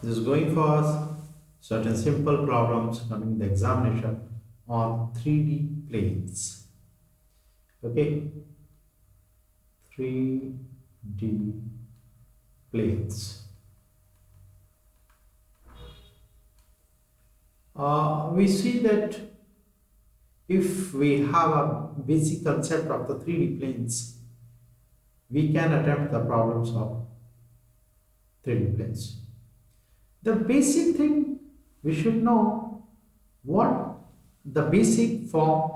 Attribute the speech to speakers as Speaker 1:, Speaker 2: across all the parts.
Speaker 1: This is going for certain simple problems coming in the examination on 3D planes. Okay, 3D planes. We see that if we have a basic concept of the 3D planes, we can attempt the problems of 3D planes. The basic thing we should know what the basic form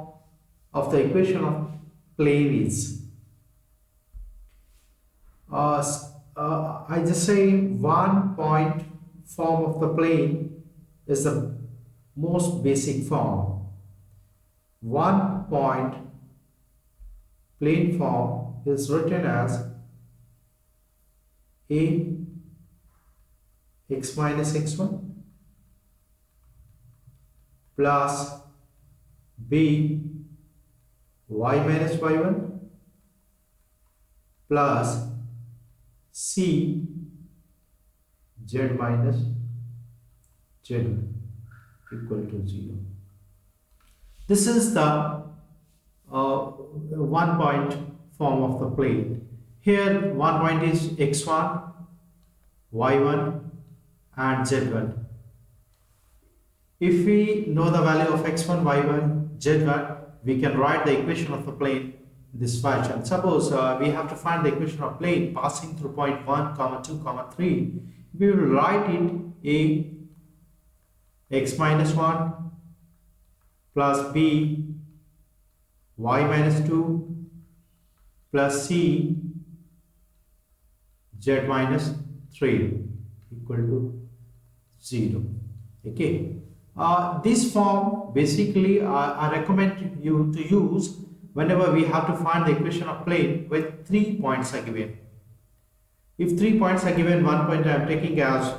Speaker 1: of the equation of plane is. I just say one point form of the plane is the most basic form. One point plane form is written as a x minus x1 plus b y minus y1 plus c z minus z1 equal to 0. This is the one point form of the plane. Here one point is x1, y1 and z1. If we know the value of x1, y1, z1, we can write the equation of the plane in this fashion. Suppose we have to find the equation of plane passing through point 1, comma 2, comma 3. We will write it a x minus 1 plus b y minus 2 plus c z minus 3 equal to 0. Okay. This form basically I recommend you to use whenever we have to find the equation of plane with 3 points are given. If 3 points are given, one point I am taking as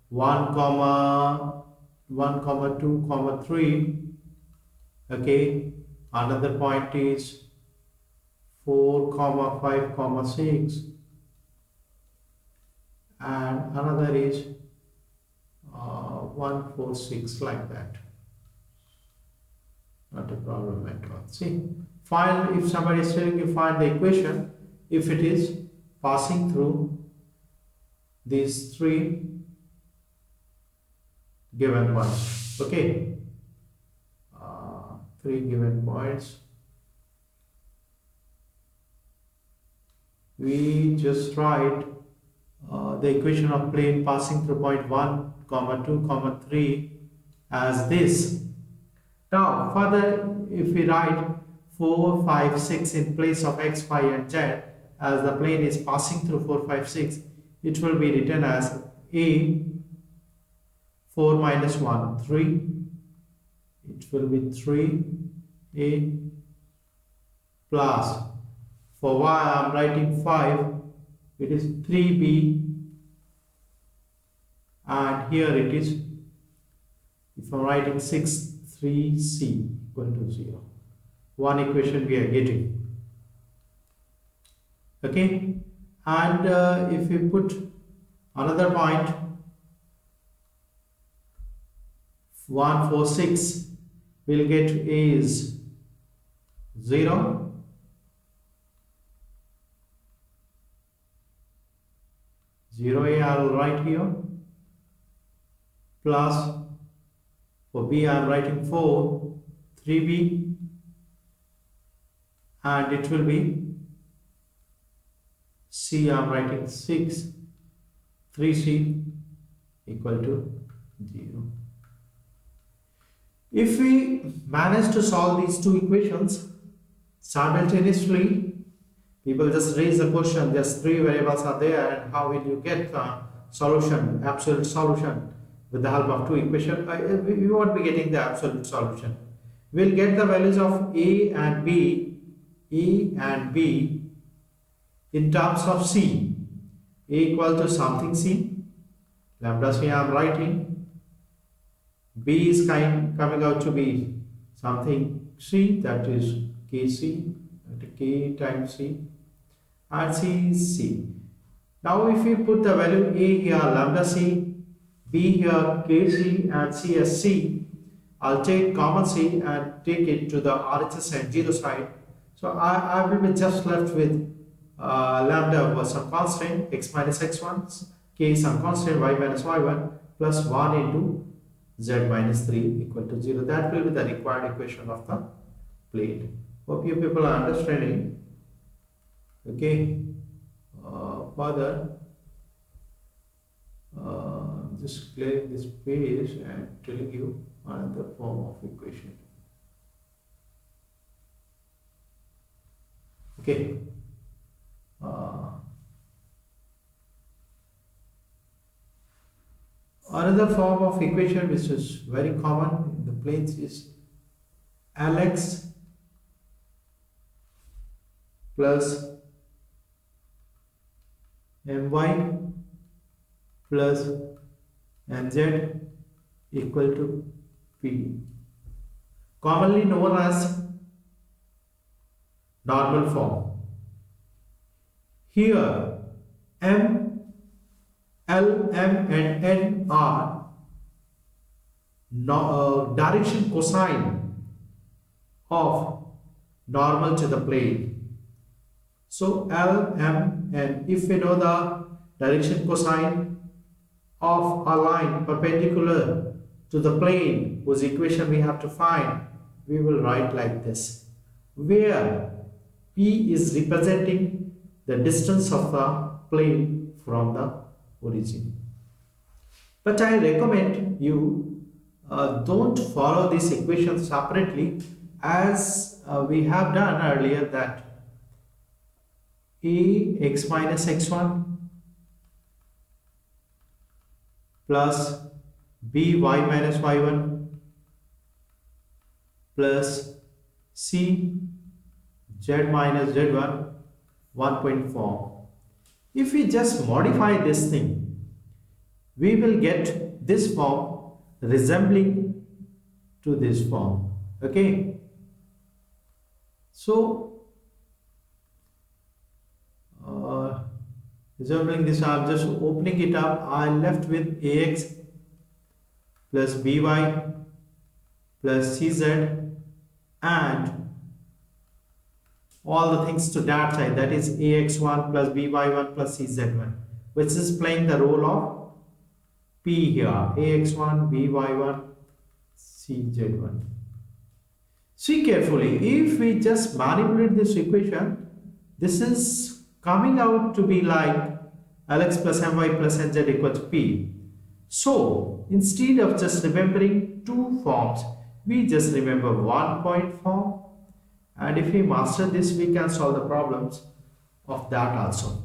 Speaker 1: 1 comma 1 comma 2 comma 3. Okay, another point is 4 comma 5 comma 6 and another is 1 4 6 like that. Not a problem at all. See, find, if somebody is telling you find the equation if it is passing through these 3 given points. Okay, 3 given points. We just write the equation of plane passing through point 1 comma 2 comma 3 as this. Now further, if we write 4 5 6 in place of x y and z, as the plane is passing through 4 5 6, it will be written as a 4 minus 1 3. It will be 3a plus, for y I am writing 5, it is 3b, and here it is, if I am writing 6, 3c equal to 0. One equation we are getting. Okay, and if we put another point 1 4 6, we'll get a is 0, 0a I will write here, plus for b I am writing 4 3b, and it will be c I am writing 6 3c equal to 0. If we manage to solve these two equations simultaneously, people just raise the question, just 3 variables are there and how will you get the solution, absolute solution with the help of two equations? We won't be getting the absolute solution. We'll get the values of a and b in terms of c. A equal to something c, lambda c I am writing. B is coming out to be something c, that is kc, that k times c, and c is c. Now if we put the value a here, lambda c, B here, KC and C as C. I'll take common C and take it to the RHS and 0 side. So I will be just left with lambda was some constant, x minus x1, k is some constant, y minus y1 plus 1 into z minus 3 equal to 0. That will be the required equation of the plane. Hope you people are understanding. Okay. Further, just clearing this page and telling you another form of equation. Okay. Another form of equation which is very common in the planes is Lx plus My plus Mz equal to P, commonly known as normal form. Here M, L, M and N are direction cosine of normal to the plane. So L, M, and if we know the direction cosine of a line perpendicular to the plane whose equation we have to find, we will write like this, where P is representing the distance of the plane from the origin. But I recommend you don't follow this equation separately, as we have done earlier, that Ax minus x1 plus By minus y1 plus C z minus z1 1 point form. If we just modify this thing, we will get this form resembling to this form. Okay. So resembling this, I'm just opening it up. I'm left with Ax plus By plus Cz and all the things to that side, that is Ax1 plus By1 plus Cz1, which is playing the role of P here, Ax1, By1, Cz1. See carefully, if we just manipulate this equation, this is coming out to be like Lx plus My plus Nz equals to P. So instead of just remembering two forms, we just remember 1 point form, and if we master this, we can solve the problems of that also.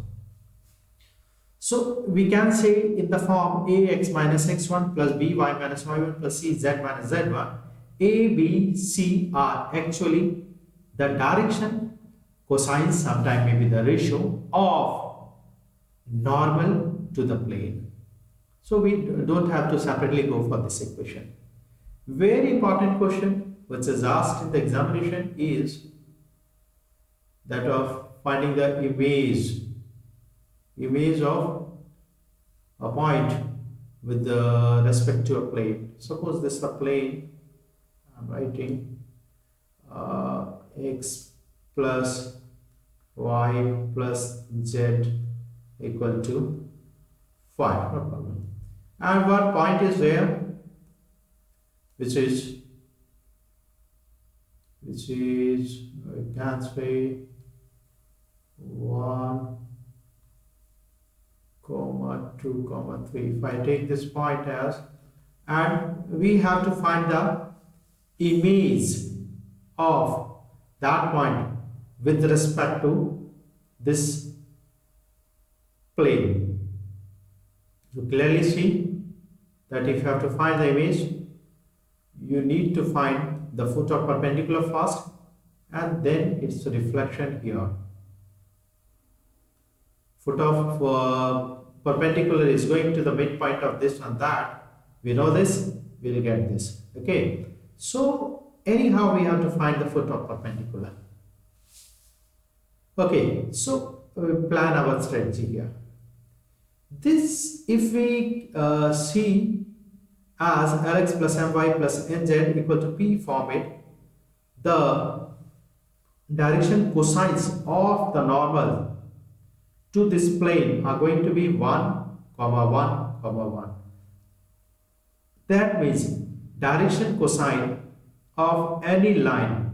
Speaker 1: So we can say in the form Ax minus x1 plus By minus y1 plus Cz minus z1, A, B, C are actually the direction cosine, sometime maybe the ratio of normal to the plane. So we don't have to separately go for this equation. Very important question which is asked in the examination is that of finding the image of a point with the respect to a plane. Suppose this is a plane. I'm writing x plus y plus z equal to 5, no problem. And what point is there, which is I can say 1, 2, 3. If I take this point as, and we have to find the image of that point with respect to this plane. You clearly see that if you have to find the image, you need to find the foot of perpendicular first and then its reflection here. Foot of perpendicular is going to the midpoint of this and that. We know this, we will get this. Okay. So anyhow we have to find the foot of perpendicular. Okay. So we plan our strategy here. This, if we see as Lx plus My plus Nz equal to P format, the direction cosines of the normal to this plane are going to be 1, comma 1, comma 1. That means direction cosine of any line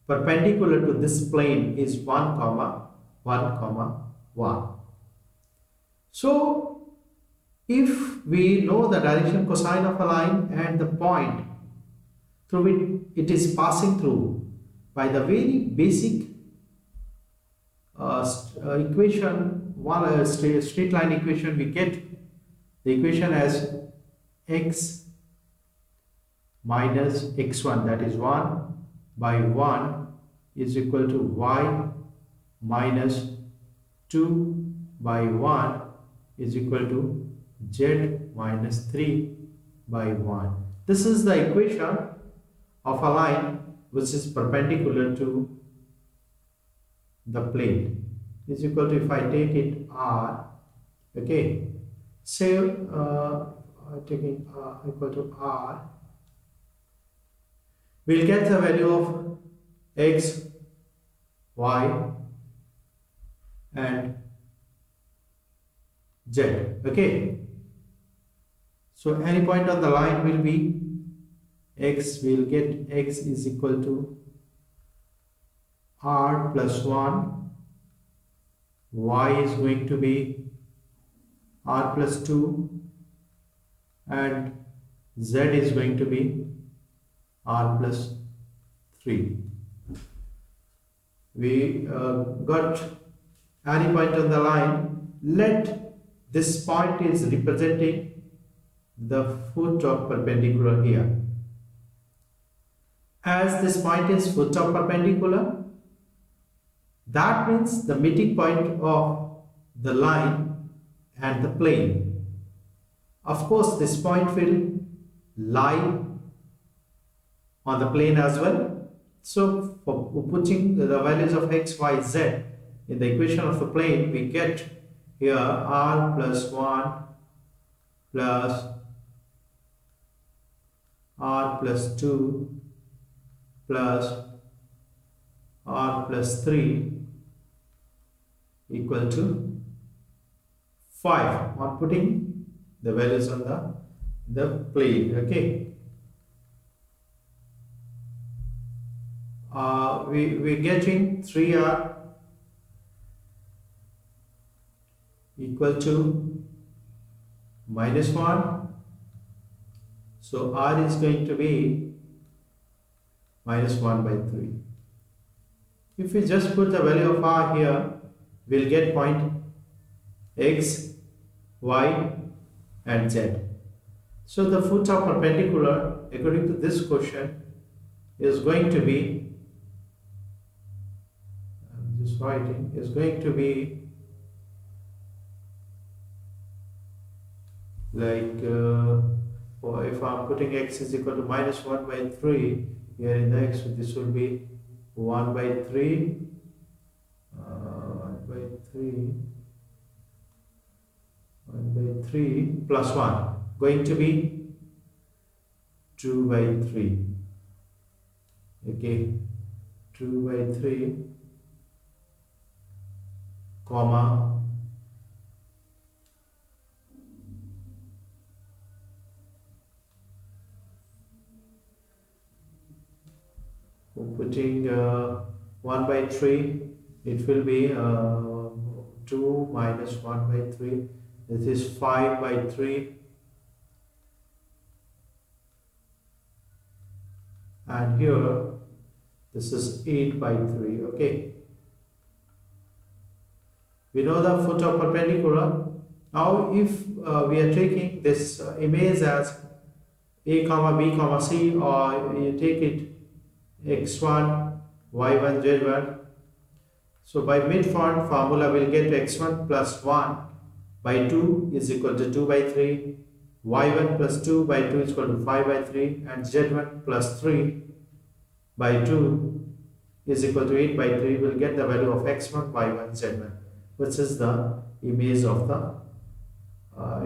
Speaker 1: perpendicular to this plane is 1, comma 1, comma 1. So, if we know the direction cosine of a line and the point through which it is passing through by the very basic equation, straight line equation, we get the equation as x minus x1, that is 1 by 1 is equal to y minus 2 by 1 is equal to z minus 3 by 1. This is the equation of a line which is perpendicular to the plane, is equal to, if I take it r, okay, say taking equal to r, we'll get the value of x, y and z, okay. So any point on the line will be x, we'll get x is equal to r plus 1, y is going to be r plus 2, and z is going to be r plus 3. We got any point on the line. Let this point is representing the foot of perpendicular here. As this point is foot of perpendicular, that means the meeting point of the line and the plane. Of course, this point will lie on the plane as well. So, for putting the values of x, y, z in the equation of the plane, we get here r plus 1 plus r plus 2 plus r plus 3 equal to 5 on putting the values on the plane, okay. We're getting 3r equal to minus 1. So r is going to be minus 1 by 3. If we just put the value of r here, we'll get point x, y and z. So the foot of perpendicular, according to this question, is going to be, I'm just writing, is going to be like, if I'm putting x is equal to minus 1 by 3 here in the x, so this will be 1 by 3, 1 by 3 plus 1, going to be 2 by 3, okay, 2 by 3, comma, putting 1 by 3, it will be 2 minus 1 by 3, this is 5 by 3, and here this is 8 by 3, okay. We know the foot of perpendicular. Now if we are taking this image as a comma b comma c, or you take it x1, y1, z1. So by midpoint formula we'll get x1 plus 1 by 2 is equal to 2 by 3, y1 plus 2 by 2 is equal to 5 by 3, and z1 plus 3 by 2 is equal to 8 by 3. We'll get the value of x1, y1, z1, which is the image of the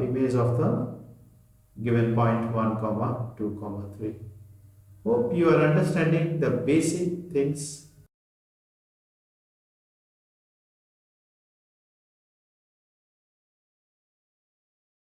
Speaker 1: image of the given point 1 comma 2 comma 3. Hope you are understanding the basic things